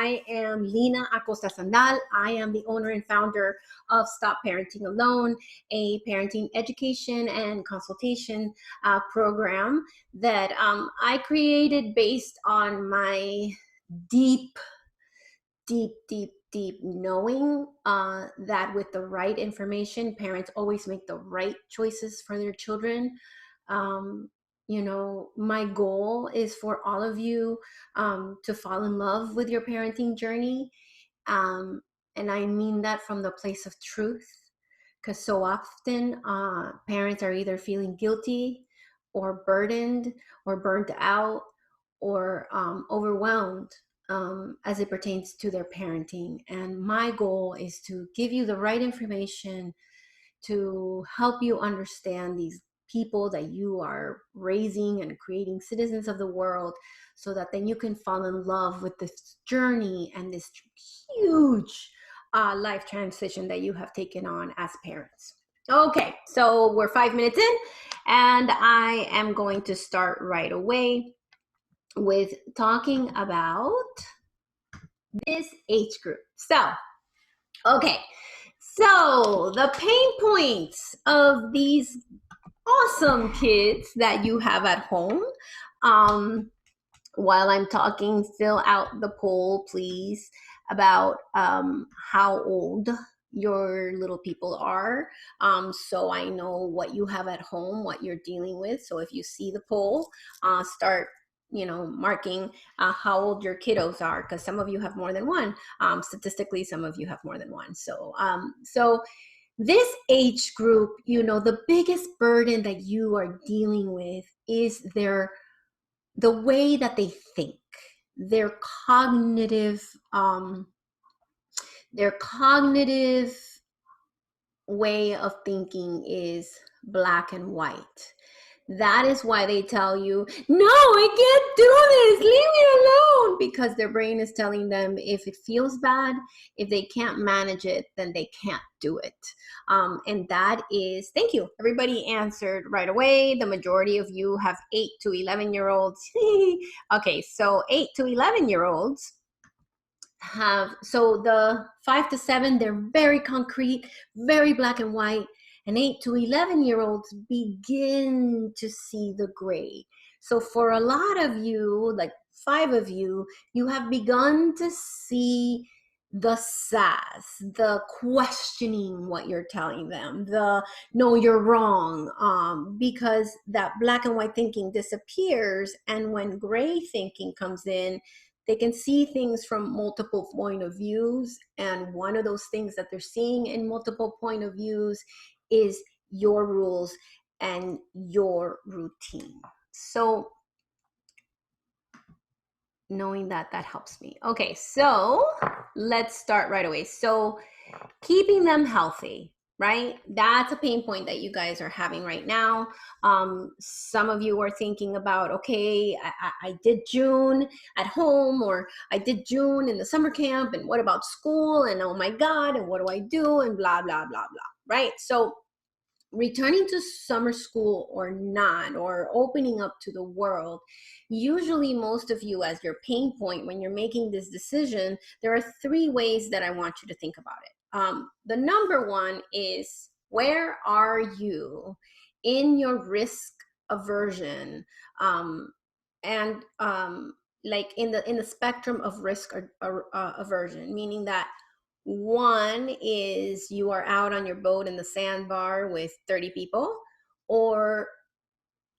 I am Lina Acosta Sandaal. I am the owner and founder of Stop Parenting Alone, a parenting education and consultation program that I created based on my deep knowing that with the right information, parents always make the right choices for their children. My goal is for all of you to fall in love with your parenting journey. And I mean that from the place of truth, because so often parents are either feeling guilty or burdened or burnt out or overwhelmed as it pertains to their parenting. And my goal is to give you the right information to help you understand these people that you are raising and creating citizens of the world, so that then you can fall in love with this journey and this huge life transition that you have taken on as parents. Okay, so we're 5 minutes in, and I am going to start right away with talking about this age group. So the pain points of these awesome kids that you have at home. While I'm talking, fill out the poll, please, about how old your little people are, so I know what you have at home, what you're dealing with. So if you see the poll, start marking how old your kiddos are, because some of you have more than one. Statistically, some of you have more than one. So this age group, the biggest burden that you are dealing with is the way that they think. Their cognitive way of thinking is black and white. That is why they tell you, no, I can't do this, leave me alone, because their brain is telling them if it feels bad, if they can't manage it, then they can't do it. And that is, thank you. Everybody answered right away. The majority of you have 8 to 11-year-olds. Okay, so 8 to 11-year-olds have, so the 5 to 7, they're very concrete, very black and white. And 8 to 11-year-olds begin to see the gray. So for a lot of you, like 5 of you, you have begun to see the sass, the questioning what you're telling them, the no, you're wrong, because that black and white thinking disappears. And when gray thinking comes in, they can see things from multiple point of views. And one of those things that they're seeing in multiple point of views is your rules and your routine. So knowing that helps me. Okay, so let's start right away. So keeping them healthy, right? That's a pain point that you guys are having right now. Some of you are thinking about, okay, I did June at home, or I did June in the summer camp, and what about school? And oh my God, and what do I do? And blah, blah, blah, blah, right? So returning to summer school or not, or opening up to the world, usually most of you, as your pain point when you're making this decision, there are 3 ways that I want you to think about it. The number one is, where are you in your risk aversion, and like in the spectrum of risk aversion, meaning that 1 is you are out on your boat in the sandbar with 30 people, or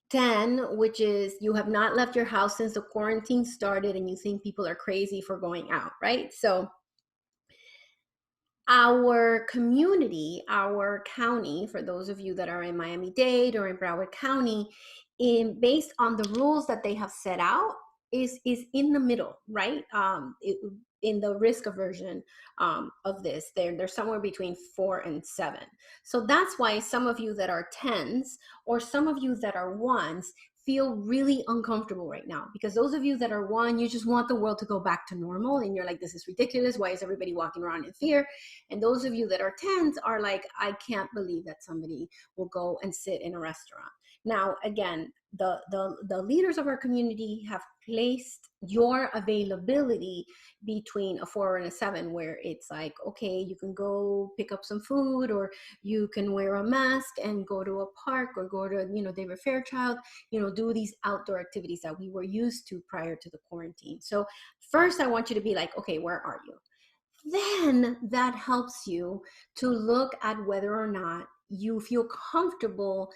10, which is you have not left your house since the quarantine started and you think people are crazy for going out, right? So our community, our county, for those of you that are in Miami-Dade or in Broward County, based on the rules that they have set out, is in the middle, right? In the risk aversion of this, they're somewhere between 4 and 7. So that's why some of you that are 10s, or some of you that are 1s, feel really uncomfortable right now, because those of you that are 1, you just want the world to go back to normal, and you're like, this is ridiculous, why is everybody walking around in fear? And those of you that are 10s are like, I can't believe that somebody will go and sit in a restaurant. Now, again, the leaders of our community have placed your availability between a 4 and a 7, where it's like, okay, you can go pick up some food, or you can wear a mask and go to a park, or go to, David Fairchild, do these outdoor activities that we were used to prior to the quarantine. So first, I want you to be like, okay, where are you? Then that helps you to look at whether or not you feel comfortable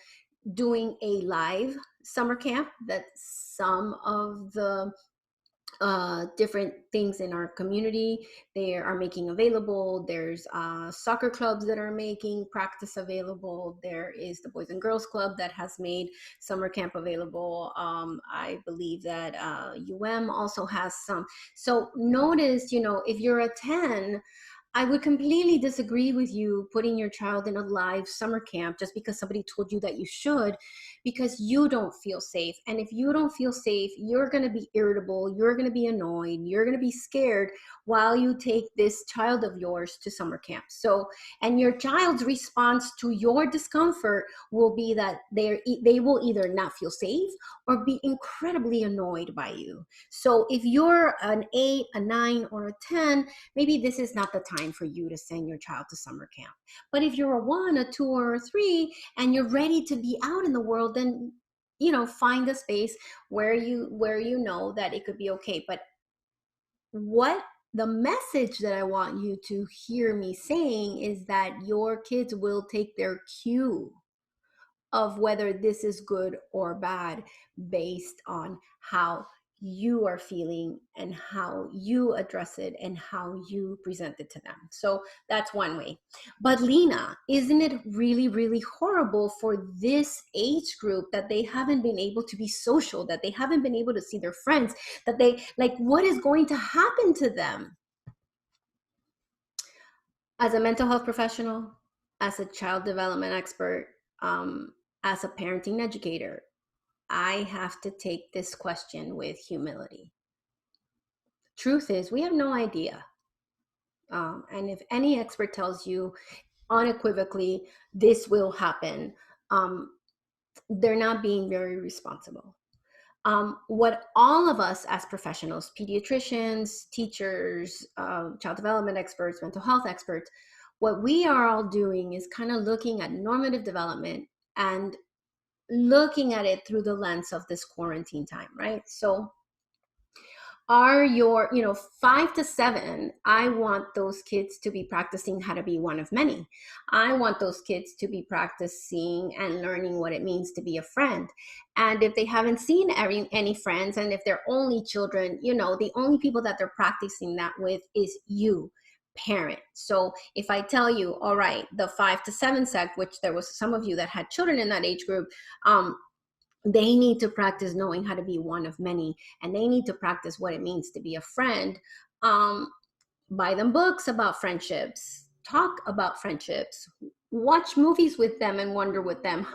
doing a live summer camp that some of the different things in our community they are making available. There's soccer clubs that are making practice available. There is the Boys and Girls Club that has made summer camp available. I believe that also has some. So notice, if you're a 10, I would completely disagree with you putting your child in a live summer camp just because somebody told you that you should, because you don't feel safe. And if you don't feel safe, you're going to be irritable, you're going to be annoyed, you're going to be scared while you take this child of yours to summer camp. So, and your child's response to your discomfort will be that they will either not feel safe or be incredibly annoyed by you. So if you're an 8, a 9, or a 10, maybe this is not the time for you to send your child to summer camp. But if you're a 1, a 2, or a 3, and you're ready to be out in the world, then find a space where you know that it could be okay. But what the message that I want you to hear me saying is that your kids will take their cue of whether this is good or bad based on how you are feeling and how you address it and how you present it to them. So that's one way. But Lina, isn't it really, really horrible for this age group that they haven't been able to be social, that they haven't been able to see their friends, that they, like, what is going to happen to them? As a mental health professional, as a child development expert, as a parenting educator, I have to take this question with humility. Truth is, we have no idea. And if any expert tells you unequivocally this will happen, they're not being very responsible. What all of us as professionals, pediatricians, teachers, child development experts, mental health experts, what we are all doing is kind of looking at normative development and looking at it through the lens of this quarantine time, right? So are your 5 to 7, I want those kids to be practicing how to be one of many. I want those kids to be practicing and learning what it means to be a friend. And if they haven't seen any friends, and if they're only children, the only people that they're practicing that with is you, parent. So if I tell you, all right, the 5 to 7 sect, which there was some of you that had children in that age group, they need to practice knowing how to be one of many, and they need to practice what it means to be a friend. Buy them books about friendships, talk about friendships, watch movies with them and wonder with them,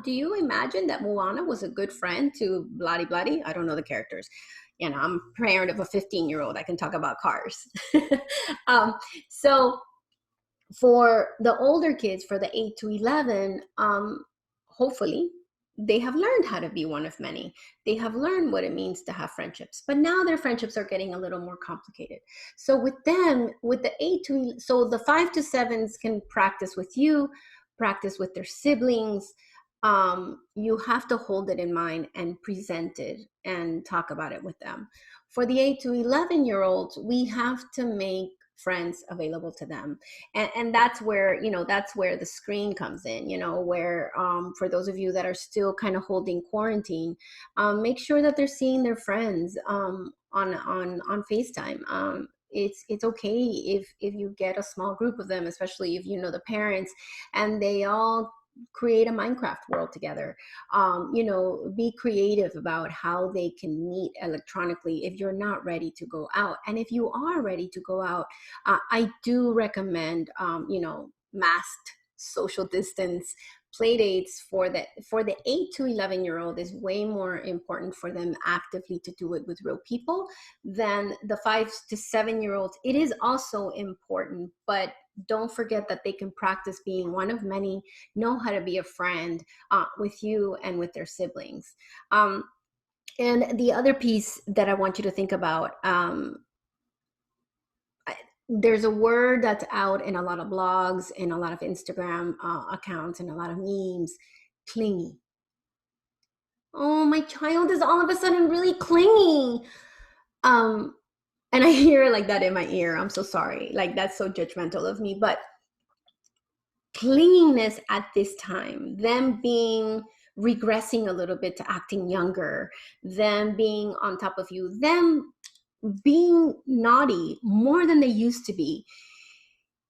do you imagine that Moana was a good friend to bloody bloody? I don't know the characters. I'm a parent of a 15-year-old. I can talk about cars. So for the older kids, for the 8 to 11, hopefully they have learned how to be one of many. They have learned what it means to have friendships, but now their friendships are getting a little more complicated. So with them, with the 8 to, so the 5 to 7s can practice with you, practice with their siblings. You have to hold it in mind and present it and talk about it with them. For the 8 to 11-year-olds, we have to make friends available to them, and that's where the screen comes in, where for those of you that are still kind of holding quarantine, make sure that they're seeing their friends on FaceTime. It's okay if you get a small group of them, especially if the parents, and they all create a Minecraft world together. Be creative about how they can meet electronically if you're not ready to go out. And if you are ready to go out, I do recommend, masked, social distance play dates. For the 8 to 11-year-old is way more important for them actively to do it with real people than the 5 to 7-year-olds. It is also important, but don't forget that they can practice being one of many, know how to be a friend with you and with their siblings. And the other piece that I want you to think about, there's a word that's out in a lot of blogs, in a lot of Instagram accounts, and a lot of memes: clingy. Oh, my child is all of a sudden really clingy. And I hear like that in my ear. I'm so sorry. Like, that's so judgmental of me. But clinginess at this time, them being regressing a little bit to acting younger, them being on top of you, them being naughty more than they used to be,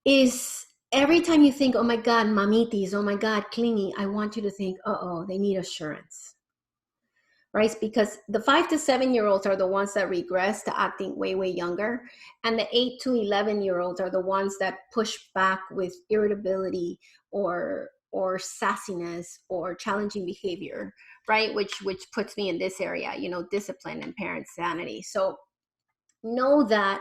is every time you think, oh my God, mamitis, oh my God, clingy, I want you to think, uh-oh, they need assurance. Right? Because the 5 to 7-year-olds are the ones that regress to acting way, way younger. And the 8 to 11-year-olds are the ones that push back with irritability or sassiness or challenging behavior, right? Which puts me in this area, discipline and parent sanity. So know that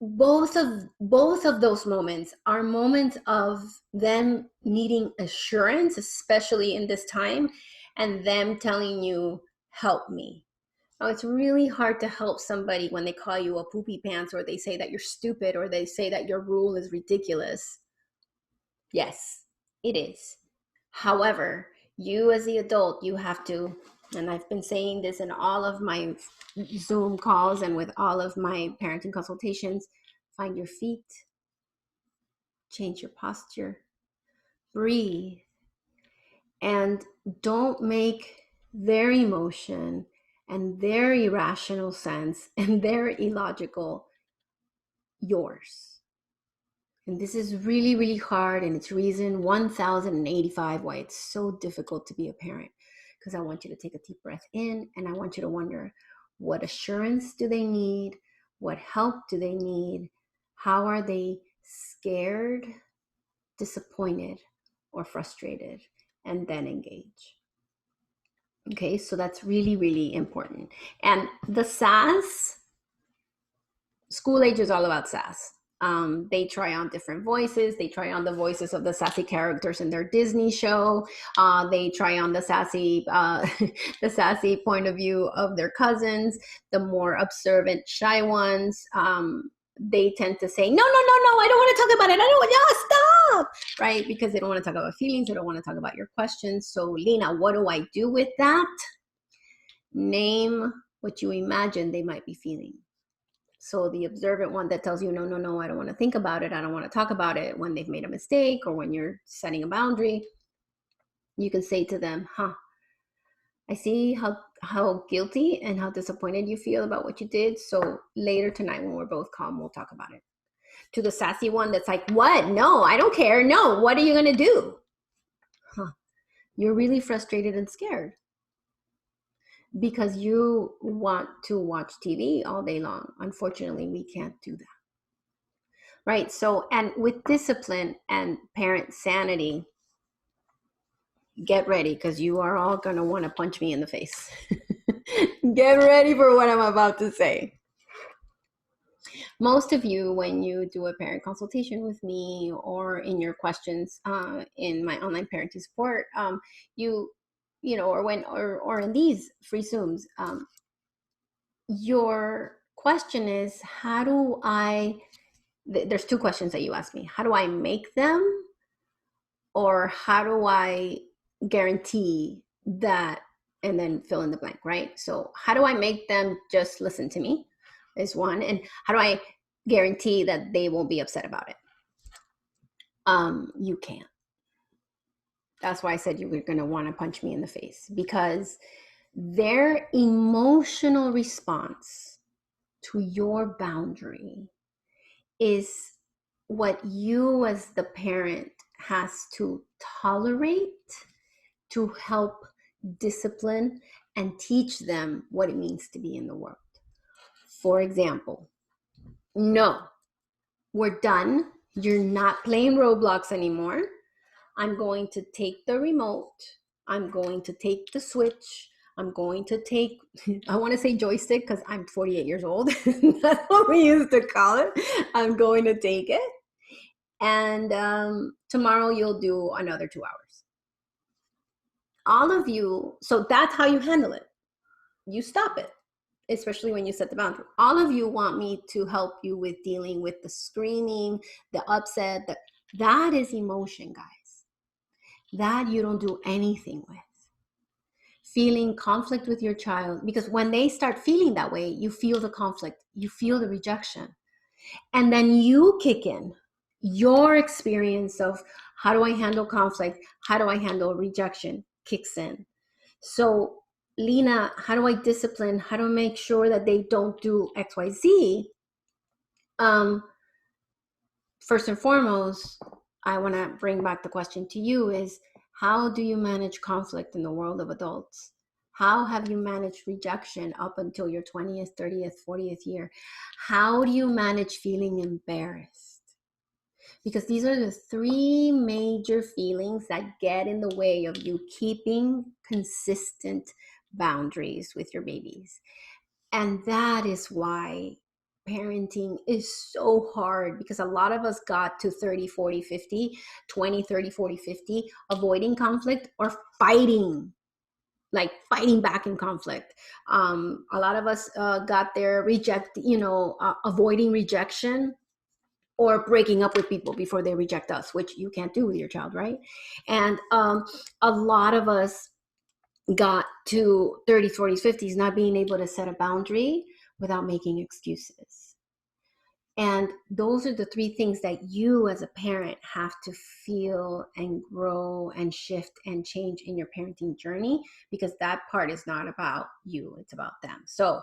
both of those moments are moments of them needing assurance, especially in this time, and them telling you, help me. Now, it's really hard to help somebody when they call you a poopy pants, or they say that you're stupid, or they say that your rule is ridiculous. Yes, it is. However, you as the adult, you have to, and I've been saying this in all of my Zoom calls and with all of my parenting consultations, find your feet, change your posture, breathe, and don't make their emotion and their irrational sense and their illogical yours. And this is really, really hard, and it's reason 1085 why it's so difficult to be a parent. Because I want you to take a deep breath in, and I want you to wonder, what assurance do they need? What help do they need? How are they scared, disappointed, or frustrated? And then engage. Okay, so that's really, really important. And the Sass, school age is all about Sass. They try on different voices. They try on the voices of the sassy characters in their Disney show. They try on the sassy the sassy point of view of their cousins, the more observant, shy ones. They tend to say, no, I don't want to talk about it. I don't want, stop, right? Because they don't want to talk about feelings. They don't want to talk about your questions. So, Lina, what do I do with that? Name what you imagine they might be feeling. So the observant one that tells you, no, I don't want to think about it. I don't want to talk about it, when they've made a mistake or when you're setting a boundary, you can say to them, I see how guilty and how disappointed you feel about what you did. So later tonight, when we're both calm, we'll talk about it. To the sassy one that's like, what? No, I don't care. No, what are you going to do? You're really frustrated and scared because you want to watch TV all day long. Unfortunately, we can't do that. Right? So, and with discipline and parent sanity, get ready, because you are all going to want to punch me in the face. Get ready for what I'm about to say. Most of you, when you do a parent consultation with me or in your questions in my online parenting support, or in these free Zooms, your question is, how do there's two questions that you ask me. How do I make them? Or how do I guarantee that? And then fill in the blank, right? So how do I make them just listen to me is one. And how do I guarantee that they won't be upset about it? You can't. That's why I said you were going to want to punch me in the face, because their emotional response to your boundary is what you as the parent has to tolerate to help discipline and teach them what it means to be in the world. For example, no, we're done. You're not playing Roblox anymore. I'm going to take the remote. I'm going to take the switch. I'm going to take, I want to say joystick because I'm 48 years old. That's what we used to call it. I'm going to take it. And tomorrow you'll do another 2 hours. All of you, so that's how you handle it. You stop it, especially when you set the boundary. All of you want me to help you with dealing with the screaming, the upset, that is emotion, guys. That you don't do anything with. Feeling conflict with your child, because when they start feeling that way, you feel the conflict, you feel the rejection, and then you kick in your experience of how do I handle conflict, how do I handle rejection kicks in. So Lina, how do I discipline, how do I make sure that they don't do XYZ? First and foremost, I want to bring back the question to you is, how do you manage conflict in the world of adults? How have you managed rejection up until your 20th, 30th, 40th year? How do you manage feeling embarrassed? Because these are the three major feelings that get in the way of you keeping consistent boundaries with your babies. And that is why parenting is so hard, because a lot of us got to 30, 40, 50, 20, 30, 40, 50, avoiding conflict or fighting, like fighting back in conflict. A lot of us got there avoiding rejection or breaking up with people before they reject us, which you can't do with your child, right? And a lot of us got to 30s, 40s, 50s, not being able to set a boundary without making excuses. And those are the three things that you as a parent have to feel and grow and shift and change in your parenting journey, because that part is not about you, it's about them. So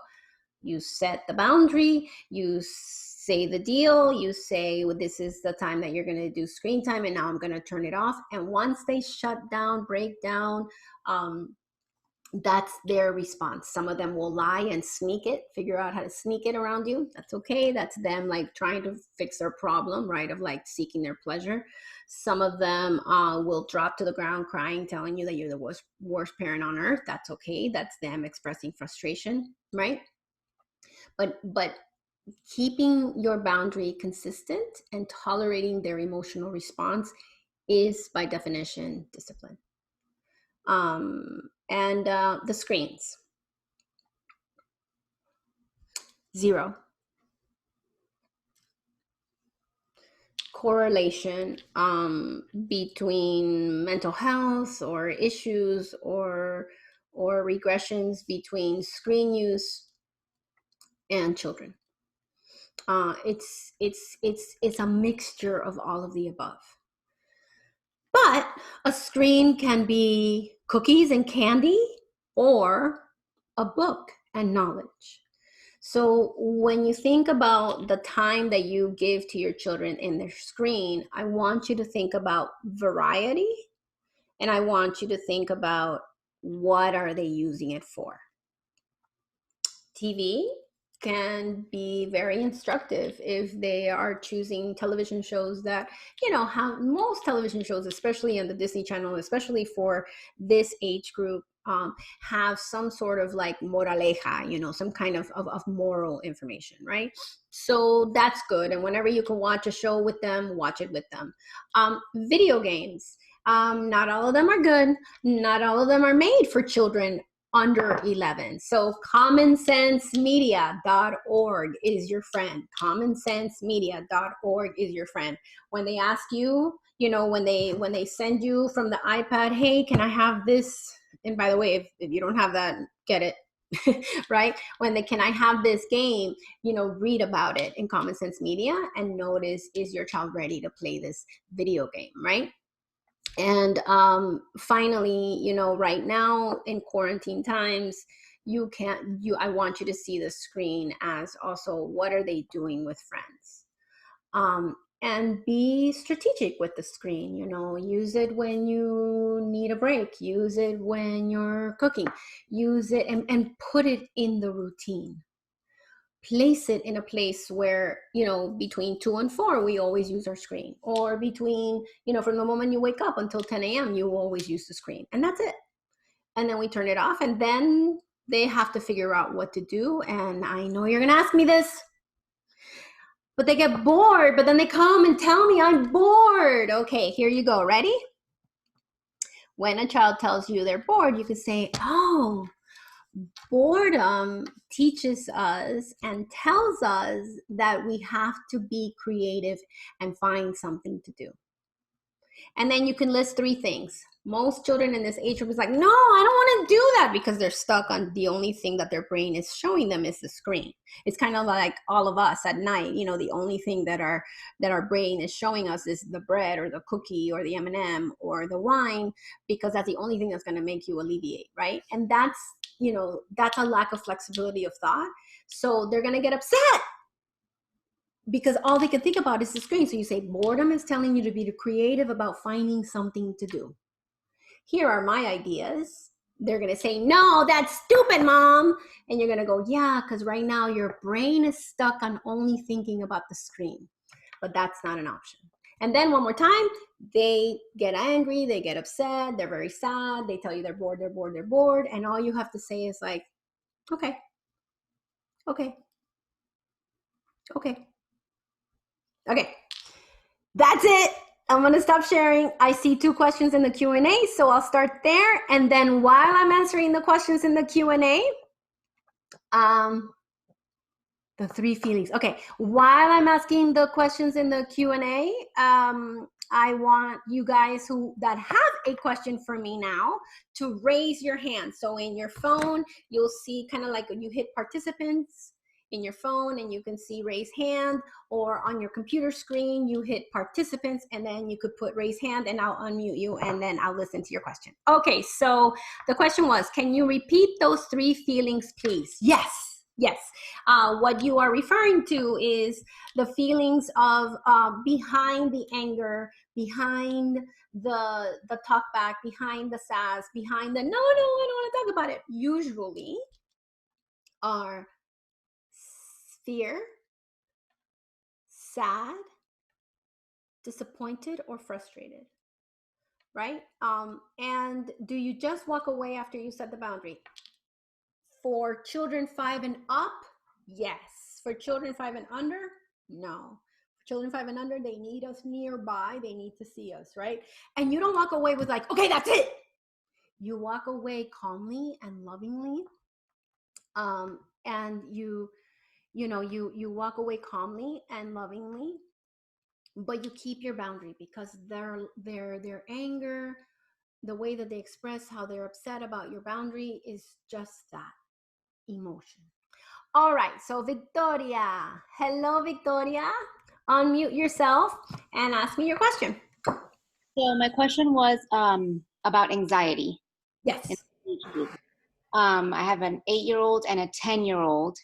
you set the boundary, you say the deal, you say, well, this is the time that you're going to do screen time, and now I'm going to turn it off. And once they shut down, break down, that's their response. Some of them will lie and sneak it, figure out how to sneak it around you. That's okay. That's them like trying to fix their problem, right? Of like seeking their pleasure. Some of them will drop to the ground crying, telling you that you're the worst parent on earth. That's okay. That's them expressing frustration, right? But keeping your boundary consistent and tolerating their emotional response is by definition discipline. And the screens, 0 correlation between mental health or issues or regressions between screen use and children. It's a mixture of all of the above. But a screen can be cookies and candy or a book and knowledge. So when you think about the time that you give to your children in their screen, I want you to think about variety, and I want you to think about what are they using it for. TV can be very instructive if they are choosing television shows that, how most television shows, especially on the Disney Channel, especially for this age group, have some sort of like moraleja, some kind of moral information, right? So that's good. And whenever you can watch a show with them, watch it with them. Video games, not all of them are good. Not all of them are made for children under 11. So commonsensemedia.org is your friend. Commonsensemedia.org is your friend. When they ask you, when they send you from the iPad, hey, can I have this? And by the way, if you don't have that, get it. Right? Can I have this game? Read about it in Common Sense Media and notice, is your child ready to play this video game, right? And finally, right now in quarantine times, I want you to see the screen as also, what are they doing with friends? And be strategic with the screen, use it when you need a break, use it when you're cooking, use it and put it in the routine. Place it in a place where, between 2 and 4, we always use our screen, or between, from the moment you wake up until 10 a.m., you always use the screen, and that's it. And then we turn it off, and then they have to figure out what to do. And I know you're going to ask me this. but they get bored, but then they come and tell me I'm bored. Okay, here you go. Ready? When a child tells you they're bored, you could say, oh, boredom teaches us and tells us that we have to be creative and find something to do. And then you can list 3 things. Most children in this age group is like, no, I don't want to do that, because they're stuck on the only thing that their brain is showing them is the screen. It's kind of like all of us at night, the only thing that our brain is showing us is the bread or the cookie or the M&M or the wine, because that's the only thing that's going to make you alleviate, right? And that's a lack of flexibility of thought. So they're going to get upset because all they can think about is the screen. So you say boredom is telling you to be creative about finding something to do. Here are my ideas. They're going to say, no, that's stupid, Mom. And you're going to go, yeah, because right now your brain is stuck on only thinking about the screen. But that's not an option. And then one more time, they get angry, they get upset, they're very sad, they tell you they're bored, they're bored, they're bored. And all you have to say is like, okay, okay, okay, okay. That's it. I'm going to stop sharing. I see 2 questions in the Q&A, so I'll start there. And then while I'm answering the questions in the Q&A, the 3 feelings. Okay, while I'm asking the questions in the Q&A, I want you guys that have a question for me now to raise your hand. So in your phone, you'll see kind of like when you hit participants in your phone and you can see raise hand, or on your computer screen, you hit participants and then you could put raise hand and I'll unmute you and then I'll listen to your question. Okay, so the question was, can you repeat those 3 feelings, please? Yes. Yes. What you are referring to is the feelings of behind the anger, behind the talk back, behind the sass, behind the no, I don't want to talk about it. Usually are fear, sad, disappointed, or frustrated, right? And do you just walk away after you set the boundary? For children 5 and up, yes. For children 5 and under, no. For children 5 and under, they need us nearby. They need to see us, right? And you don't walk away with like, okay, that's it. You walk away calmly and lovingly, and you walk away calmly and lovingly, but you keep your boundary, because their anger, the way that they express how they're upset about your boundary is just that. Emotion. All right, so Victoria. Hello, Victoria. Unmute yourself and ask me your question. So my question was about anxiety. Yes. I have an 8-year-old and a 10-year-old,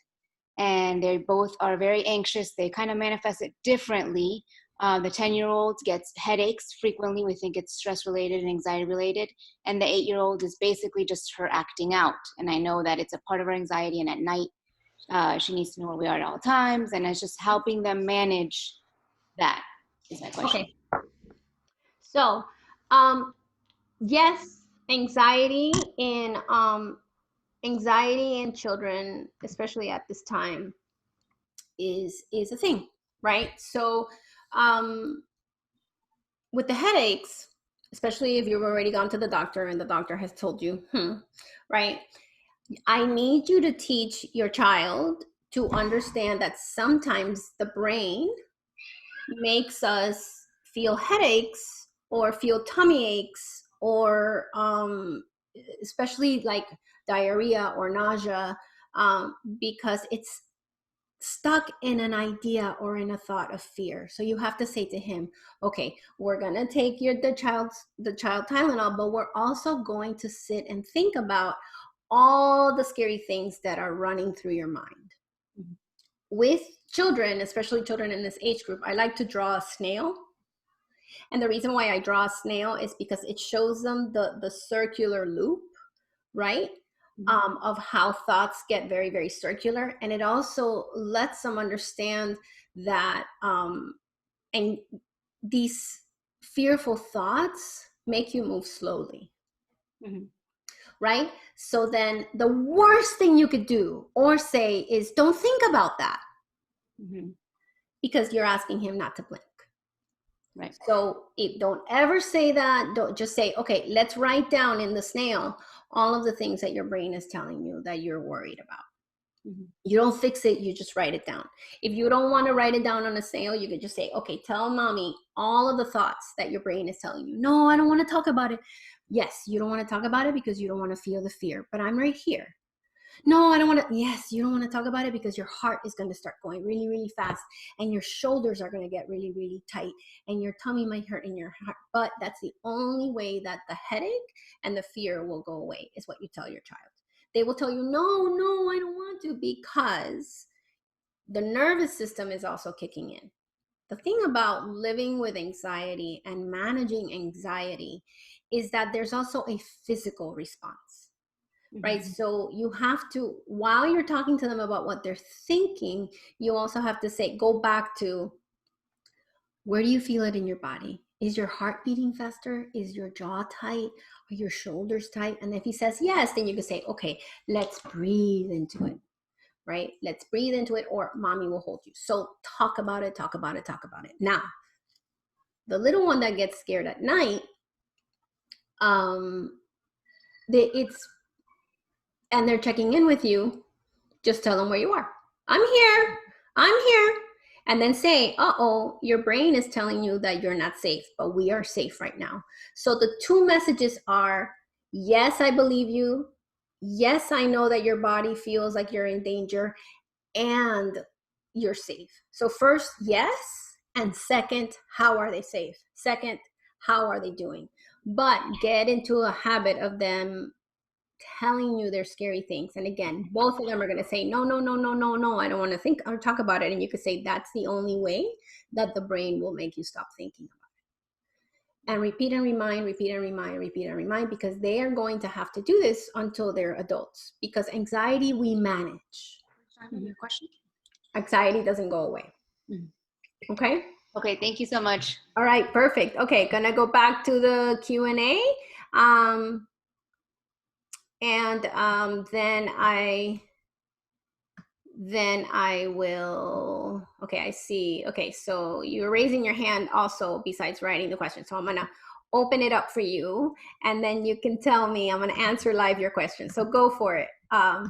and they both are very anxious. They kind of manifest it differently. The 10-year-old gets headaches frequently. We think it's stress-related and anxiety-related. And the 8-year-old is basically just her acting out. And I know that it's a part of her anxiety. And at night, she needs to know where we are at all times. And it's just helping them manage that is my question. Okay. So, yes, anxiety in children, especially at this time, is a thing, right? So, with the headaches, especially if you've already gone to the doctor and the doctor has told you, right? I need you to teach your child to understand that sometimes the brain makes us feel headaches or feel tummy aches, or especially like diarrhea or nausea, because it's stuck in an idea or in a thought of fear. So you have to say to him, okay, we're going to take the child Tylenol, but we're also going to sit and think about all the scary things that are running through your mind. Mm-hmm. With children, especially children in this age group, I like to draw a snail. And the reason why I draw a snail is because it shows them the circular loop, right? Of how thoughts get very, very circular. And it also lets them understand that and these fearful thoughts make you move slowly. Mm-hmm. Right? So then the worst thing you could do or say is, don't think about that. Mm-hmm. because you're asking him not to blink. Right. So don't ever say that. Don't just say, okay, let's write down in the snail all of the things that your brain is telling you that you're worried about. Mm-hmm. You don't fix it, you just write it down. If you don't want to write it down on a snail, you could just say, okay, tell mommy all of the thoughts that your brain is telling you. No, I don't want to talk about it. Yes, you don't want to talk about it because you don't want to feel the fear, but I'm right here. No, I don't want to. Yes, you don't want to talk about it because your heart is going to start going really, really fast and your shoulders are going to get really, really tight and your tummy might hurt in your heart. But that's the only way that the headache and the fear will go away, is what you tell your child. They will tell you, no, I don't want to, because the nervous system is also kicking in. The thing about living with anxiety and managing anxiety is that there's also a physical response. Right? So you have to, while you're talking to them about what they're thinking, you also have to say, go back to, where do you feel it in your body? Is your heart beating faster? Is your jaw tight? Are your shoulders tight? And if he says yes, then you can say, okay, let's breathe into it, right? Let's breathe into it, or mommy will hold you. So talk about it. Now, the little one that gets scared at night, and they're checking in with you, just tell them where you are. I'm here. And then say, uh-oh, your brain is telling you that you're not safe, but we are safe right now. So the two messages are, yes, I believe you. Yes, I know that your body feels like you're in danger, and you're safe. So first, yes. And second, how are they safe? Second, how are they doing? But get into a habit of them telling you their scary things. And again, both of them are going to say, no, I don't want to think or talk about it. And you could say, that's the only way that the brain will make you stop thinking about it. And repeat and remind, because they are going to have to do this until they're adults, because anxiety we manage. Your question? Anxiety doesn't go away. Okay? Okay, thank you so much. All right, perfect. Okay, gonna go back to the Q&A. Then I will, okay, I see. Okay, so you're raising your hand also besides writing the question. So I'm gonna open it up for you, and then you can tell me. I'm gonna answer live your question. So go for it. Hi,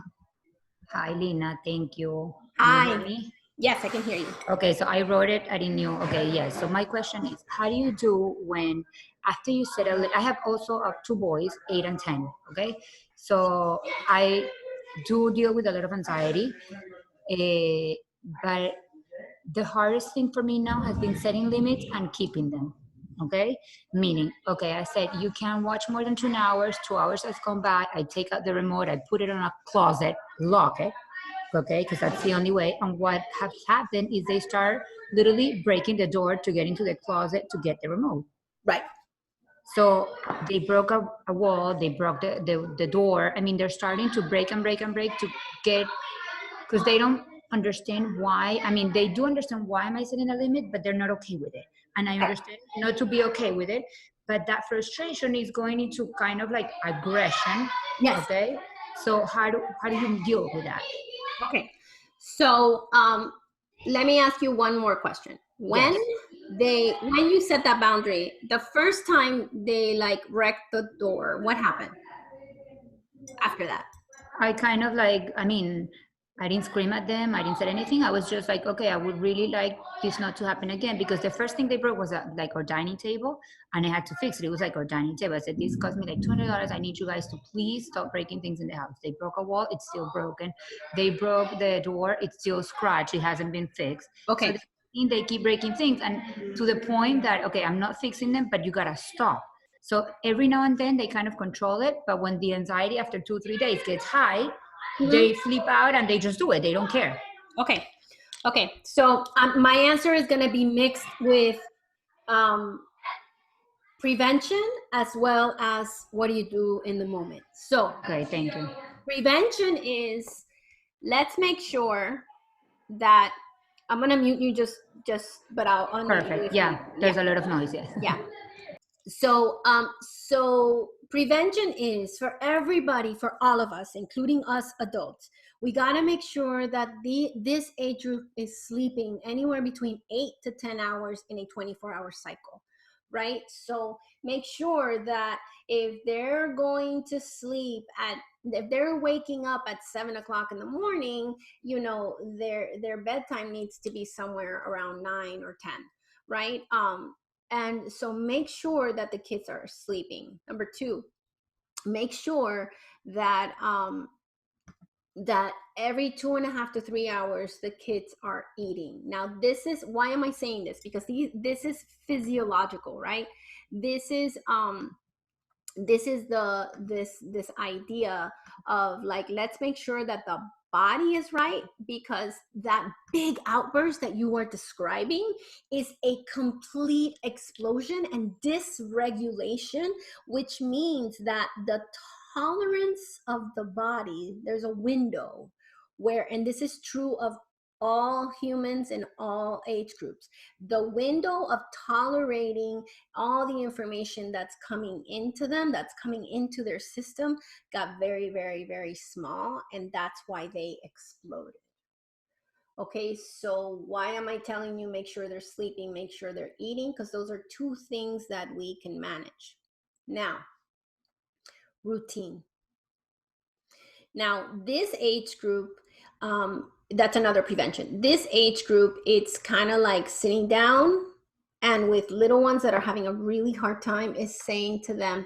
Lina, thank you. Hi. Can you hear me? Yes, I can hear you. Okay, so I wrote it, I didn't know. Okay, yes. So my question is, how do you do when, after you settle, I have also 2 boys, 8 and 10, okay? So I do deal with a lot of anxiety, but the hardest thing for me now has been setting limits and keeping them, okay? Meaning, okay, I said, you can't watch more than 2 hours, 2 hours has gone by, I take out the remote, I put it in a closet, lock it, okay, because that's the only way. And what has happened is they start literally breaking the door to get into the closet to get the remote. Right. So they broke a wall, they broke the door. I mean, they're starting to break to get, because they don't understand why. I mean, they do understand why am I setting a limit, but they're not okay with it. And I understand not to be okay with it, but that frustration is going into kind of like aggression. Yes. Okay. So how do you deal with that? Okay. So let me ask you one more question. When you set that boundary, the first time they like wrecked the door, what happened after that? I kind of like, I mean, I didn't scream at them. I didn't say anything. I was just like, okay, I would really like this not to happen again, because the first thing they broke was like our dining table, and I had to fix it. It was like our dining table. I said, this cost me like $200. I need you guys to please stop breaking things in the house. They broke a wall. It's still broken. They broke the door. It's still scratched. It hasn't been fixed. Okay. So they keep breaking things, and to the point that, okay, I'm not fixing them, but you got to stop. So every now and then they kind of control it. But when the anxiety after 2-3 days gets high, they flip out and they just do it. They don't care. Okay. So my answer is going to be mixed with prevention as well as what do you do in the moment. So okay, thank you. Prevention is, let's make sure that I'm going to mute you just but I'll unmute you. Perfect. Yeah. There's a lot of noise. Yes. Yeah. So prevention is for everybody, for all of us, including us adults. We got to make sure that this age group is sleeping anywhere between 8 to 10 hours in a 24-hour cycle, right? So make sure that if they're going to sleep if they're waking up at 7 o'clock in the morning, their bedtime needs to be somewhere around 9 or 10, right? And so make sure that the kids are sleeping. Number 2, make sure that that every 2.5 to 3 hours the kids are eating. Now, this is, why am I saying this? Because this is physiological, right? This is this idea of like, let's make sure that the body is right, because that big outburst that you are describing is a complete explosion and dysregulation, which means that the tolerance of the body, there's a window where, and this is true of all humans in all age groups, the window of tolerating all the information that's coming into them, that's coming into their system, got very, very, very small, and that's why they exploded. Okay, so why am I telling you make sure they're sleeping, make sure they're eating? Because those are 2 things that we can manage. Now, routine. Now, this age group, that's another prevention. This age group, it's kind of like sitting down and with little ones that are having a really hard time, is saying to them,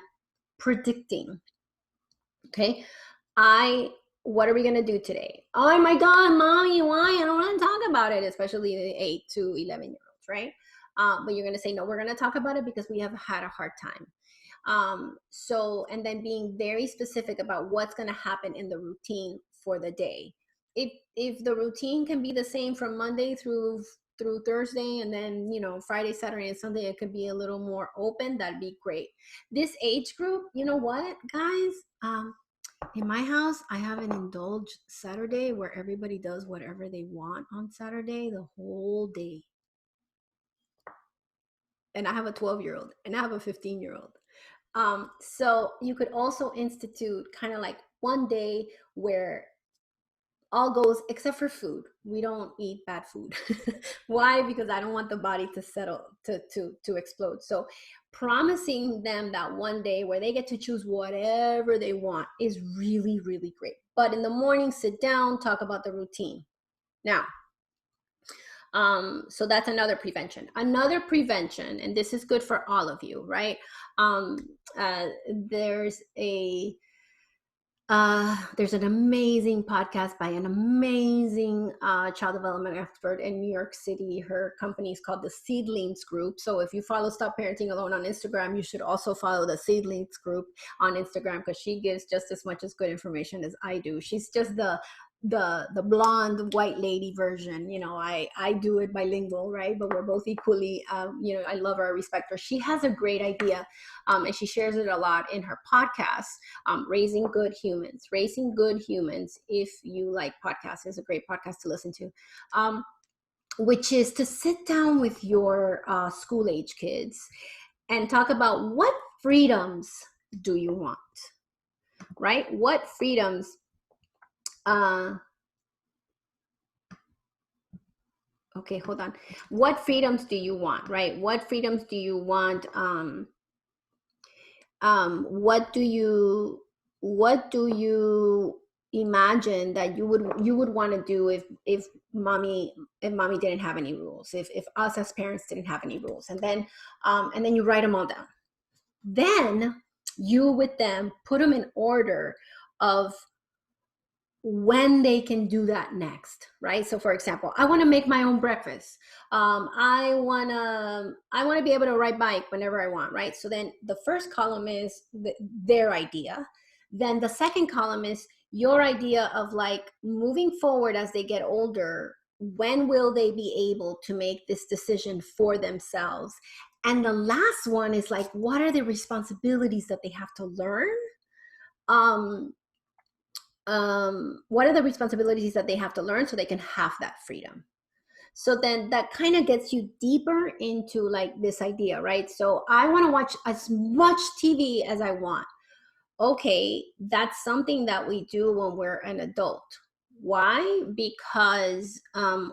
predicting, okay, what are we going to do today? Oh my God, mommy, why? I don't want to talk about it, especially the 8 to 11-year-olds, right? But you're going to say, no, we're going to talk about it because we have had a hard time. So, and then being very specific about what's going to happen in the routine for the day. If the routine can be the same from Monday through Thursday, and then, Friday, Saturday, and Sunday, it could be a little more open, that'd be great. This age group, you know what, guys? In my house, I have an indulge Saturday where everybody does whatever they want on Saturday the whole day. And I have a 12-year-old and I have a 15-year-old. So you could also institute kind of like one day where all goes except for food. We don't eat bad food. Why? Because I don't want the body to settle, to explode. So promising them that one day where they get to choose whatever they want is really, really great. But in the morning, sit down, talk about the routine. Now, so that's another prevention. Another prevention, and this is good for all of you, right? There's an amazing podcast by an amazing child development expert in New York City. Her company is called the Seedlings Group. So if you follow Stop Parenting Alone on Instagram, you should also follow the Seedlings Group on Instagram, because she gives just as much as good information as I do. She's just the blonde white lady version. I do it bilingual, right? But we're both equally, I love her, I respect her. She has a great idea, and she shares it a lot in her podcast, Raising Good Humans. Raising Good Humans, if you like podcasts, is a great podcast to listen to, which is to sit down with your school age kids and talk about what freedoms do you want, right? What freedoms okay, hold on. What freedoms do you want, right? What freedoms do you want? What do you imagine that you would want to do if mommy didn't have any rules, if us as parents didn't have any rules? And then you write them all down. Then you with them put them in order of when they can do that next, right? So for example, I want to make my own breakfast. I want to be able to ride bike whenever I want, right? So then the first column is their idea. Then the second column is your idea of like moving forward as they get older, when will they be able to make this decision for themselves? And the last one is like, what are the responsibilities that they have to learn? What are the responsibilities that they have to learn so they can have that freedom? So then that kind of gets you deeper into like this idea, right? So I want to watch as much TV as I want, okay, that's something that we do when we're an adult. Why? Because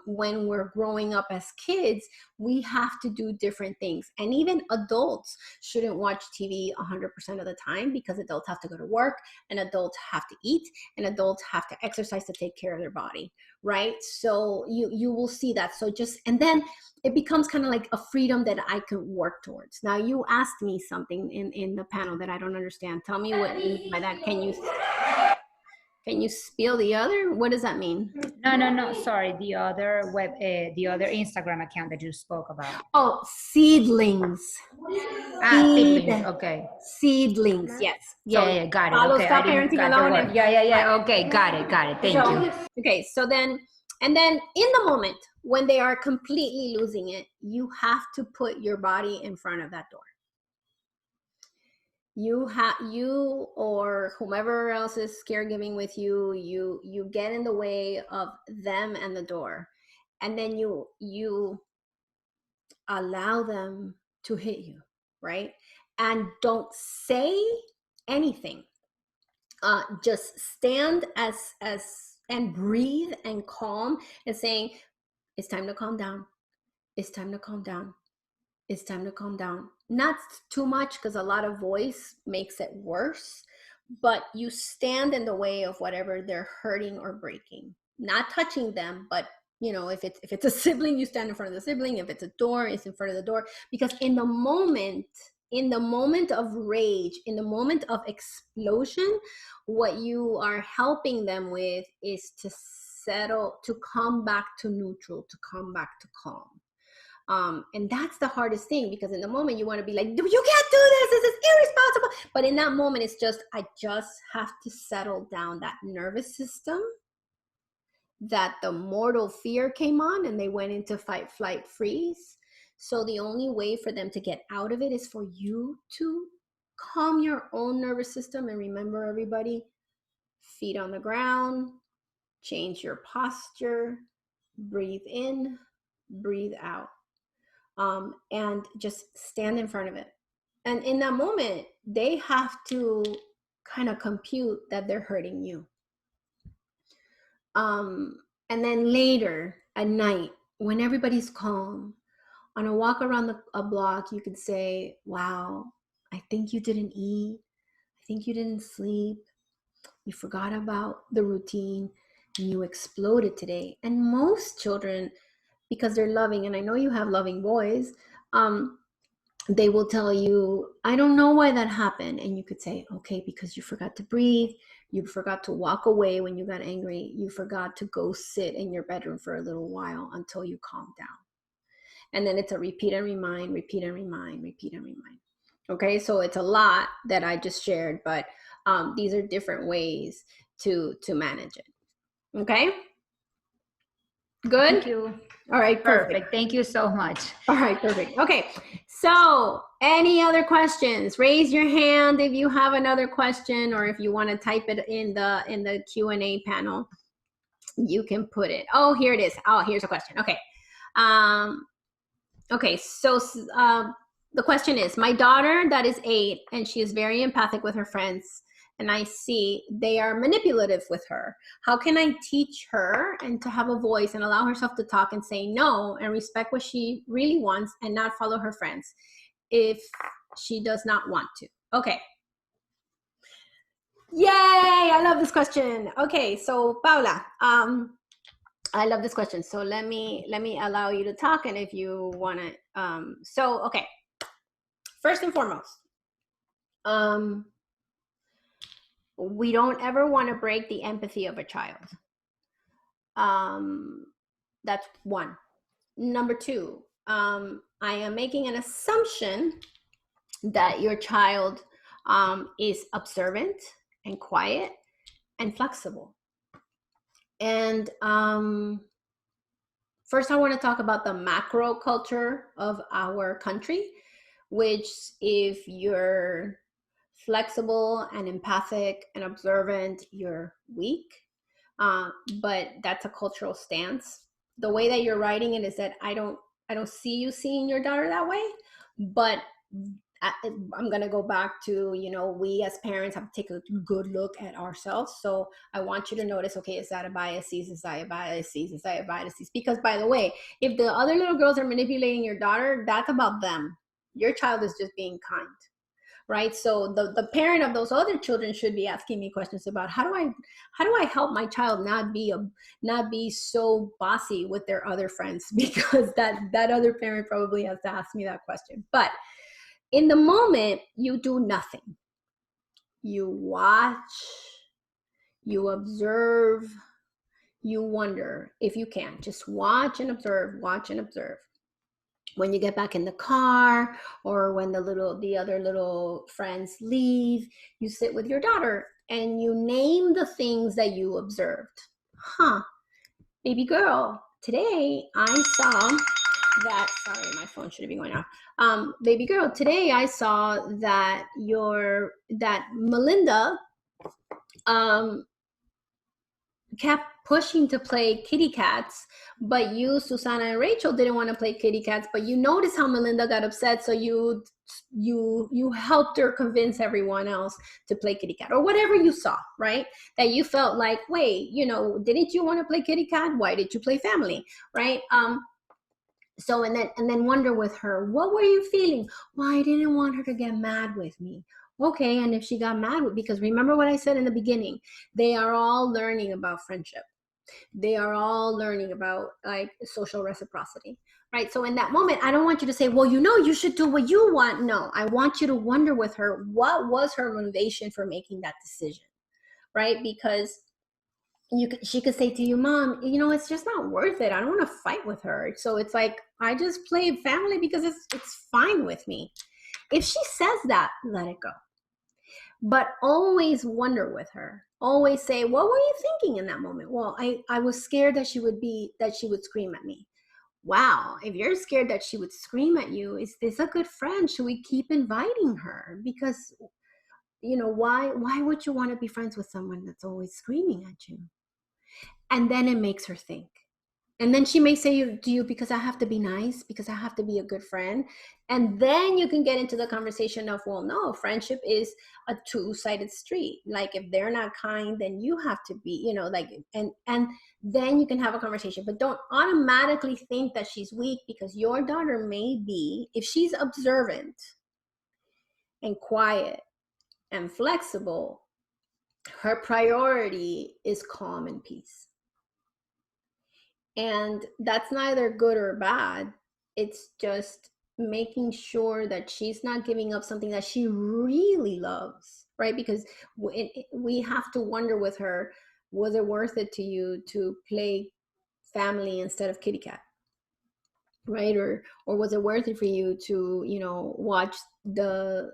when we're growing up as kids, we have to do different things. And even adults shouldn't watch TV 100% of the time, because adults have to go to work, and adults have to eat, and adults have to exercise to take care of their body, right? So you will see that. So just, and then it becomes kind of like a freedom that I can work towards. Now, you asked me something in the panel that I don't understand. Tell me what you mean by that. Can you spill the other? What does that mean? No. Sorry, the other the other Instagram account that you spoke about. Oh, seedlings. Siblings. Okay. Seedlings. Yes. Yeah, got it. Follow Okay, Stop I didn't Parenting got the Alone. word. Yeah. Okay, got it. Thank you. Okay, so then, and then in the moment when they are completely losing it, you have to put your body in front of that door. You or whomever else is caregiving with you, you get in the way of them and the door, and then you allow them to hit you, right? And don't say anything. Just stand as and breathe and calm, and saying, it's time to calm down. It's time to calm down. It's time to calm down. Not too much, because a lot of voice makes it worse, but you stand in the way of whatever they're hurting or breaking. Not touching them, but if it's a sibling, you stand in front of the sibling. If it's a door, it's in front of the door. Because in the moment of rage, in the moment of explosion, what you are helping them with is to settle, to come back to neutral, to come back to calm. And that's the hardest thing, because in the moment you want to be like, you can't do this is irresponsible. But in that moment, it's just, I just have to settle down that nervous system, that the mortal fear came on and they went into fight, flight, freeze. So the only way for them to get out of it is for you to calm your own nervous system. And remember, everybody, feet on the ground, change your posture, breathe in, breathe out. And just stand in front of it. And in that moment, they have to kind of compute that they're hurting you. And then later at night, when everybody's calm, on a walk around a block, you could say, wow, I think you didn't eat. I think you didn't sleep. You forgot about the routine and you exploded today. And most children, because they're loving, and I know you have loving boys, they will tell you, I don't know why that happened. And you could say, okay, because you forgot to breathe. You forgot to walk away when you got angry. You forgot to go sit in your bedroom for a little while until you calm down. And then it's a repeat and remind, repeat and remind, repeat and remind. Okay, so it's a lot that I just shared, but these are different ways to manage it. Okay? Good? Thank you. All right, perfect. Thank you so much. All right, perfect. Okay, so any other questions? Raise your hand if you have another question, or if you want to type it in the Q&A panel, you can put it. Oh, here it is. Oh, here's a question. Okay. Okay, so the question is, my daughter that is 8, and she is very empathic with her friends, and I see they are manipulative with her. How can I teach her and to have a voice and allow herself to talk and say no and respect what she really wants and not follow her friends if she does not want to? Okay. Yay, I love this question. Okay, so Paula, I love this question. So let me allow you to talk, and if you want to, so, okay. First and foremost, we don't ever want to break the empathy of a child. That's one. Number 2, I am making an assumption that your child is observant and quiet and flexible. And first, I want to talk about the macro culture of our country, which, if you're flexible and empathic and observant, you're weak. But that's a cultural stance. The way that you're writing it is that I don't see you seeing your daughter that way, but I'm going to go back to, we as parents have to take a good look at ourselves. So I want you to notice, okay, is that a biases? Is that a biases? Is that a biases? Because, by the way, if the other little girls are manipulating your daughter, that's about them. Your child is just being kind, right? So the parent of those other children should be asking me questions about how do I help my child not be so bossy with their other friends, because that other parent probably has to ask me that question. But in the moment, you do nothing. You watch, you observe, you wonder. If you can, just watch and observe, watch and observe. When you get back in the car, or when the other little friends leave, you sit with your daughter and you name the things that you observed. Baby girl, today I saw that, sorry, my phone should be going off. Baby girl, today I saw that Melinda kept pushing to play kitty cats, but you, Susanna, and Rachel didn't want to play kitty cats, but you noticed how Melinda got upset, so you helped her convince everyone else to play kitty cat, or whatever you saw, right? That you felt like, wait, didn't you want to play kitty cat? Why did you play family, right? So, and then wonder with her, what were you feeling? Well, I didn't want her to get mad with me. Okay, and if she got mad because remember what I said in the beginning, they are all learning about friendship. They are all learning about like social reciprocity, right? So in that moment, I don't want you to say, well, you should do what you want. No, I want you to wonder with her, what was her motivation for making that decision, right? Because she could say to you, Mom, it's just not worth it. I don't want to fight with her. So it's like, I just play family because it's fine with me. If she says that, let it go. But always wonder with her. Always say, what were you thinking in that moment? Well, I was scared that she would scream at me. Wow, if you're scared that she would scream at you, is this a good friend? Should we keep inviting her? Because, why would you want to be friends with someone that's always screaming at you? And then it makes her think. And then she may say to you, because I have to be nice, because I have to be a good friend. And then you can get into the conversation of, well, no, friendship is a two-sided street. Like if they're not kind, then you have to be, and then you can have a conversation. But don't automatically think that she's weak, because your daughter may be, if she's observant and quiet and flexible, her priority is calm and peace. And that's neither good or bad. It's just making sure that she's not giving up something that she really loves, right? Because we have to wonder with her, was it worth it to you to play family instead of kitty cat, right? Or was it worth it for you to, watch the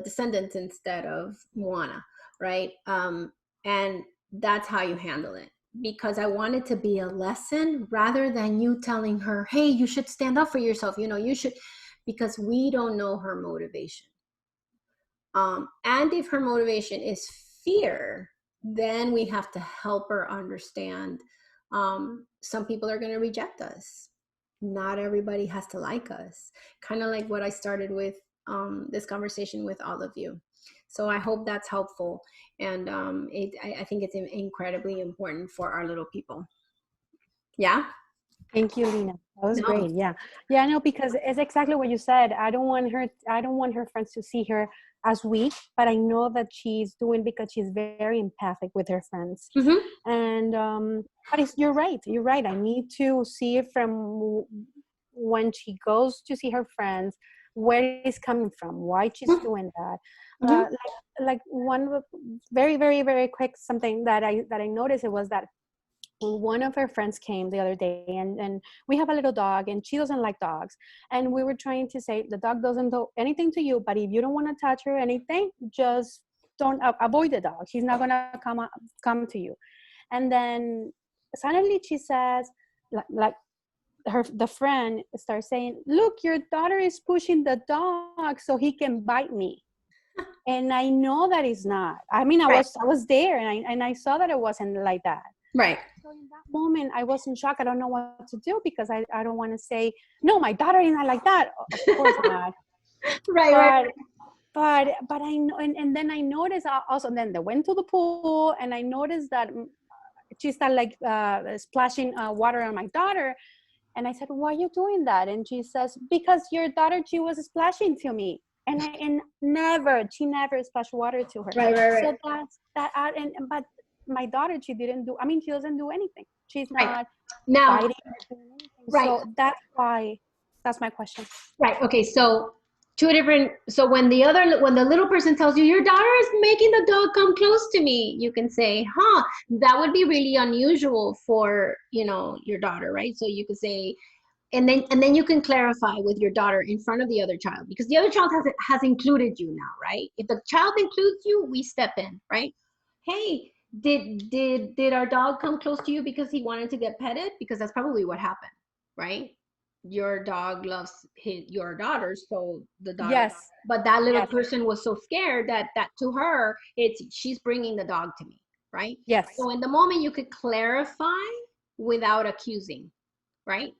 Descendants instead of Moana, right? And that's how you handle it. Because I want it to be a lesson rather than you telling her, hey, you should stand up for yourself. You should, because we don't know her motivation. And if her motivation is fear, then we have to help her understand. Some people are going to reject us. Not everybody has to like us. Kind of like what I started with this conversation with all of you. So I hope that's helpful. And I think it's incredibly important for our little people. Yeah. Thank you, Lina. That was great. Yeah. Yeah, I know, because it's exactly what you said. I don't want her friends to see her as weak, but I know that she's doing because she's very empathic with her friends. Mm-hmm. And but you're right. You're right. I need to see it from when she goes to see her friends, where it's coming from, why she's mm-hmm. doing that. Mm-hmm. Like one very, very, very quick something that I noticed, it was that one of her friends came the other day, and we have a little dog, and she doesn't like dogs. And we were trying to say, the dog doesn't do anything to you, but if you don't want to touch her or anything, just don't avoid the dog. She's not going to come to you. And then suddenly she says, like the friend starts saying, look, your daughter is pushing the dog so he can bite me. And I know that is not. I mean, I was there, and I saw that it wasn't like that. Right. So in that moment, I was in shock. I don't know what to do, because I don't want to say, no, my daughter is not like that. Of course not. Right. But I know, and then I noticed also, then they went to the pool, and I noticed that she started like splashing water on my daughter. And I said, why are you doing that? And she says, because your daughter, she was splashing to me. And she never splashed water to her. Right. So that's that. But my daughter, she didn't do, I mean, she doesn't do anything. She's Right. not Now, fighting or doing anything. right. So that's why, that's my question. Right. Okay. So two different. So when the little person tells you your daughter is making the dog come close to me, you can say, "Huh, that would be really unusual for your daughter, right?" So you could say, and then you can clarify with your daughter in front of the other child, because the other child has included you now, right? If the child includes you, we step in, right? Hey, did our dog come close to you because he wanted to get petted? Because that's probably what happened, right? Your dog loves your daughter, so the daughter. Yes. But that little Yes. person was so scared that to her, she's bringing the dog to me, right? Yes. So in the moment, you could clarify without accusing, right?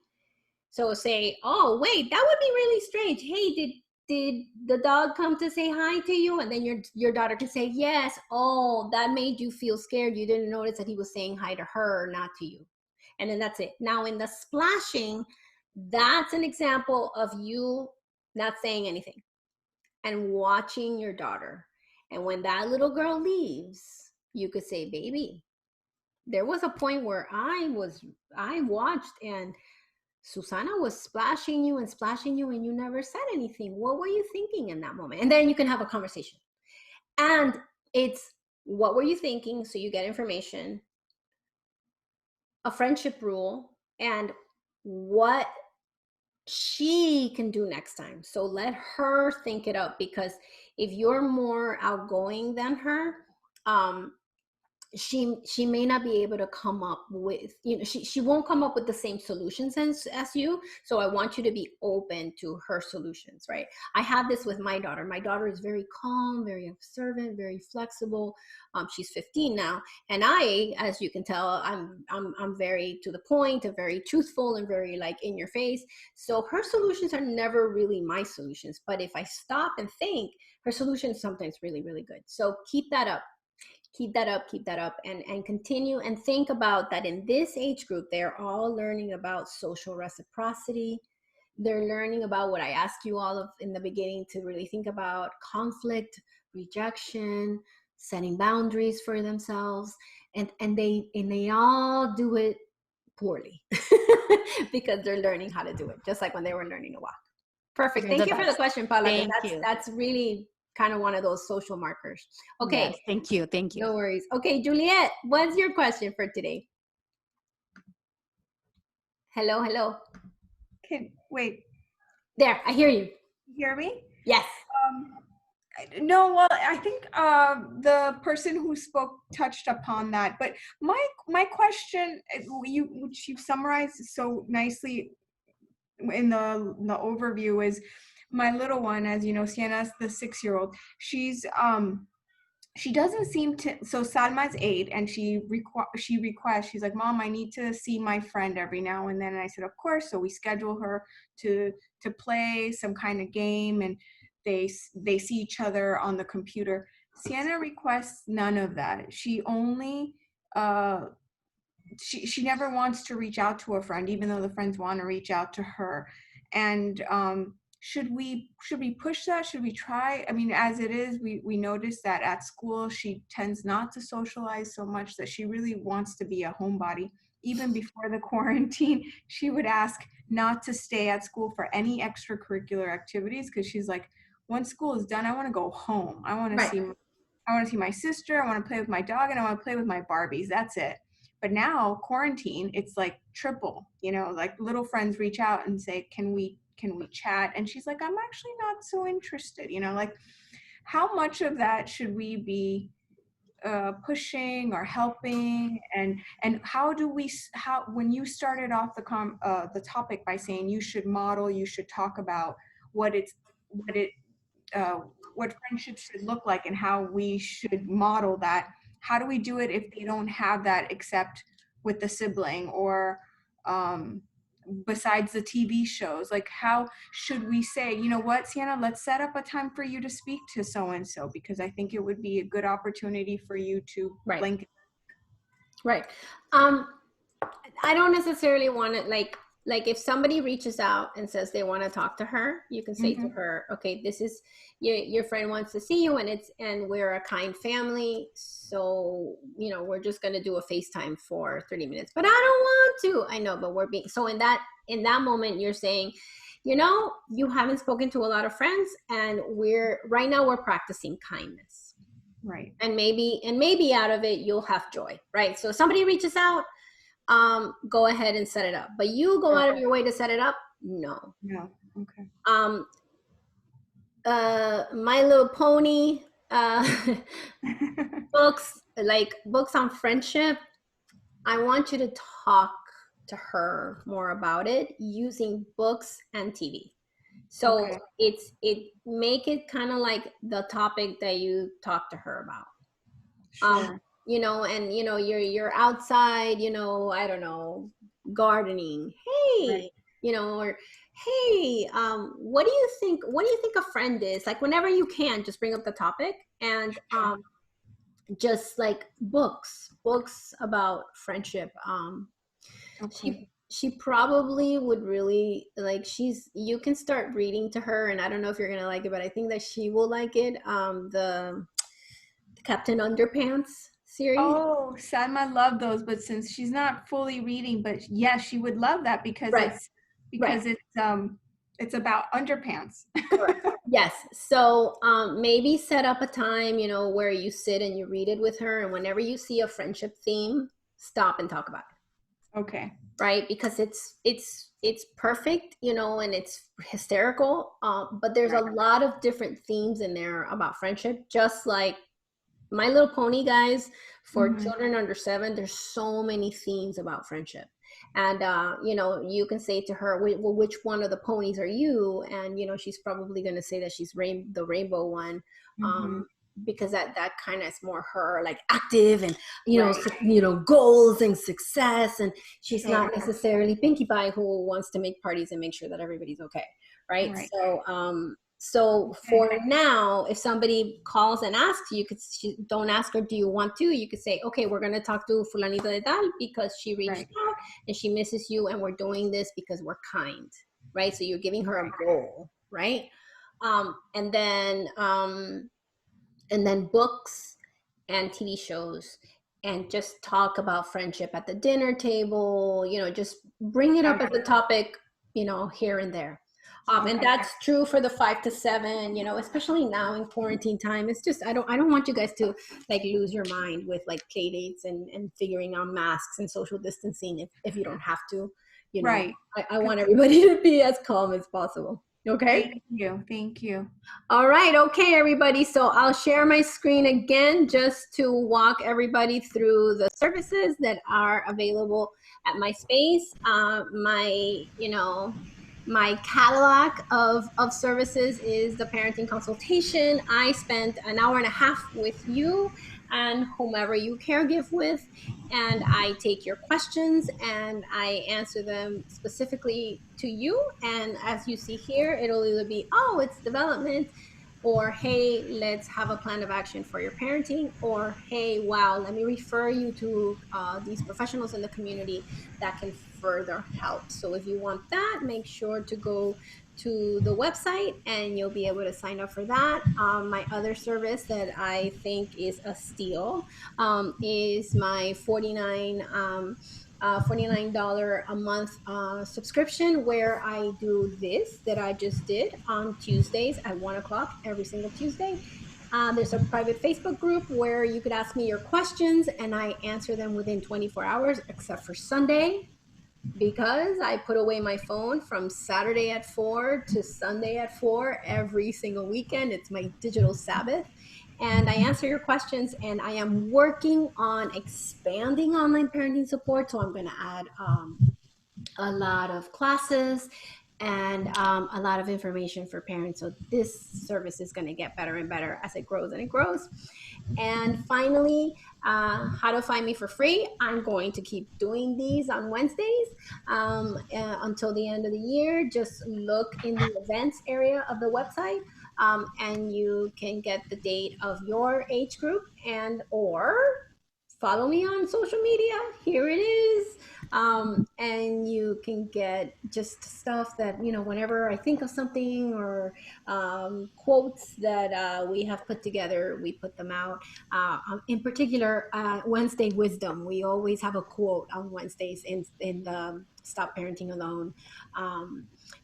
So say, oh wait, that would be really strange. Hey, did the dog come to say hi to you? And then your daughter can say, yes. Oh, that made you feel scared. You didn't notice that he was saying hi to her, not to you. And then that's it. Now in the splashing, that's an example of you not saying anything and watching your daughter. And when that little girl leaves, you could say, baby, there was a point where I watched, and Susana was splashing you and you never said anything. What were you thinking in that moment? And then you can have a conversation. And it's, what were you thinking? So you get information, a friendship rule, and what she can do next time. So let her think it up, because if you're more outgoing than her, she may not be able to come up with, she won't come up with the same solutions as you. So I want you to be open to her solutions, right? I have this with my daughter. My daughter is very calm, very observant, very flexible. She's 15 now, and I, as you can tell, I'm very to the point and very truthful and very like in your face. So her solutions are never really my solutions, but if I stop and think, her solutions sometimes really, really good. So keep that up, and continue, and think about that. In this age group, they're all learning about social reciprocity. They're learning about what I asked you all of in the beginning to really think about: conflict, rejection, setting boundaries for themselves. And they all do it poorly because they're learning how to do it, just like when they were learning to walk. Perfect. You're Thank the you for the best. question, Paula, because Thank you. that's really kind of one of those social markers. Okay. Yes, thank you. Thank you. No worries. Okay, Juliet, what's your question for today? Hello. Wait, There, I hear you. hear me? Yes. No, well, I think the person who spoke touched upon that. But my question, which you summarized so nicely in the overview, is my little one. As you know, Sienna's the 6-year-old. She doesn't seem to. So Salma's 8, and she requests. She's like, "Mom, I need to see my friend every now and then." And I said, "Of course." So we schedule her to play some kind of game, and they see each other on the computer. Sienna requests none of that. She only she never wants to reach out to a friend, even though the friends want to reach out to her. And should we push that? Should we try? I mean, as it is, we notice that at school she tends not to socialize so much, that she really wants to be a homebody. Even before the quarantine, she would ask not to stay at school for any extracurricular activities, because she's like, once school is done, I want to go home. I want to see my sister. I want to play with my dog, and I want to play with my Barbies. That's it. But now quarantine, it's like triple, like little friends reach out and say, can we chat? And she's like, I'm actually not so interested, like how much of that should we be pushing or helping? And how when you started off the topic by saying you should talk about what friendships should look like and how we should model that. How do we do it if they don't have that except with the sibling or besides the TV shows? Like, how should we say, you know what, Sienna, let's set up a time for you to speak to so-and-so, because I think it would be a good opportunity for you to Right. link. Right. I don't necessarily want to like if somebody reaches out and says they want to talk to her, you can say to her, okay, this is your friend wants to see you, and we're a kind family, so you know, we're just going to do a FaceTime for 30 minutes, but I don't want to. I know, but we're being, so in that moment you're saying, you know, you haven't spoken to a lot of friends, and right now we're practicing kindness. Right. And maybe out of it you'll have joy, right? So if somebody reaches out, go ahead and set it up. But you go out of your way to set it up? No. No. Okay. My Little Pony, books on friendship. I want you to talk to her more about it using books and TV. So it make it kind of like the topic that you talk to her about. Sure. You know, and you know, you're outside, you know, I don't know, gardening. Hey, Right. you know, or hey, what do you think a friend is? Like, whenever you can, just bring up the topic, and just like books about friendship. She probably would really like, you can start reading to her, and I don't know if you're gonna like it, but I think that she will like it. The Captain Underpants series. Oh, Salma loved those, but since she's not fully reading, but yes, she would love that because it's about underpants. Correct. Yes. So maybe set up a time, you know, where you sit and you read it with her, and whenever you see a friendship theme, stop and talk about it. Okay. Right? Because it's perfect, you know, and it's hysterical. But there's a lot of different themes in there about friendship, just like My Little Pony, guys. For children under 7, there's so many themes about friendship. And, you know, you can say to her, well, which one of the ponies are you? And, you know, she's probably going to say that she's the rainbow one, because that kind of is more her, like, active and, you know, goals and success. And she's not necessarily Pinkie Pie, who wants to make parties and make sure that everybody's okay. Right. So for now, if somebody calls and asks you, don't ask her, do you want to? You could say, okay, we're going to talk to Fulanita de Tal because she reached out and she misses you, and we're doing this because we're kind, right? So you're giving her a goal, right? And then books and TV shows, and just talk about friendship at the dinner table, you know, just bring it up as a topic, you know, here and there. And that's true for the 5 to 7, you know, especially now in quarantine time. It's just, I don't want you guys to like lose your mind with like play dates and figuring out masks and social distancing if you don't have to, you know. I want everybody to be as calm as possible. Okay. Thank you. All right. Okay, everybody. So I'll share my screen again just to walk everybody through the services that are available at my space. My catalog of services is the parenting consultation. I spent an hour and a half with you and whomever you caregive with, and I take your questions and I answer them specifically to you. And as you see here, it'll either be, oh, it's development, or hey, let's have a plan of action for your parenting, or hey, wow, let me refer you to these professionals in the community that can further help. So if you want that, make sure to go to the website and you'll be able to sign up for that. My other service that I think is a steal is my $49 a month subscription, where I do this that I just did on Tuesdays at 1 o'clock every single Tuesday. There's a private Facebook group where you could ask me your questions and I answer them within 24 hours, except for Sunday, because I put away my phone from Saturday at 4 to Sunday at 4 every single weekend. It's my digital Sabbath. And I answer your questions, and I am working on expanding online parenting support. So I'm going to add a lot of classes and a lot of information for parents. So this service is going to get better and better as it grows and it grows. And finally, how to find me for free. I'm going to keep doing these on Wednesdays until the end of the year. Just look in the events area of the website, and you can get the date of your age group, and or follow me on social media. Here it is. And you can get just stuff that, whenever I think of something, or quotes that we have put together, we put them out. In particular, Wednesday Wisdom. We always have a quote on Wednesdays in the Stop Parenting Alone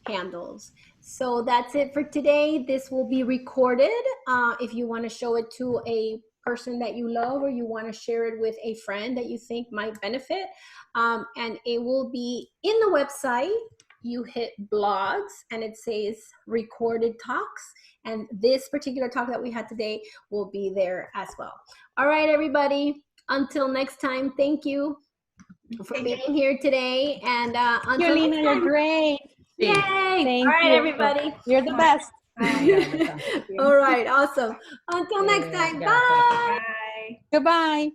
handles. So that's it for today. This will be recorded. If you want to show it to a person that you love, or you want to share it with a friend that you think might benefit, and it will be in the website. You hit blogs and it says recorded talks, and this particular talk that we had today will be there as well. All right, everybody, until next time, thank you for being here today, and until Lina, next time. you're great. Yay! Thank All right, you. everybody. You're the best. All right, awesome. Until next time, bye. Bye. Goodbye.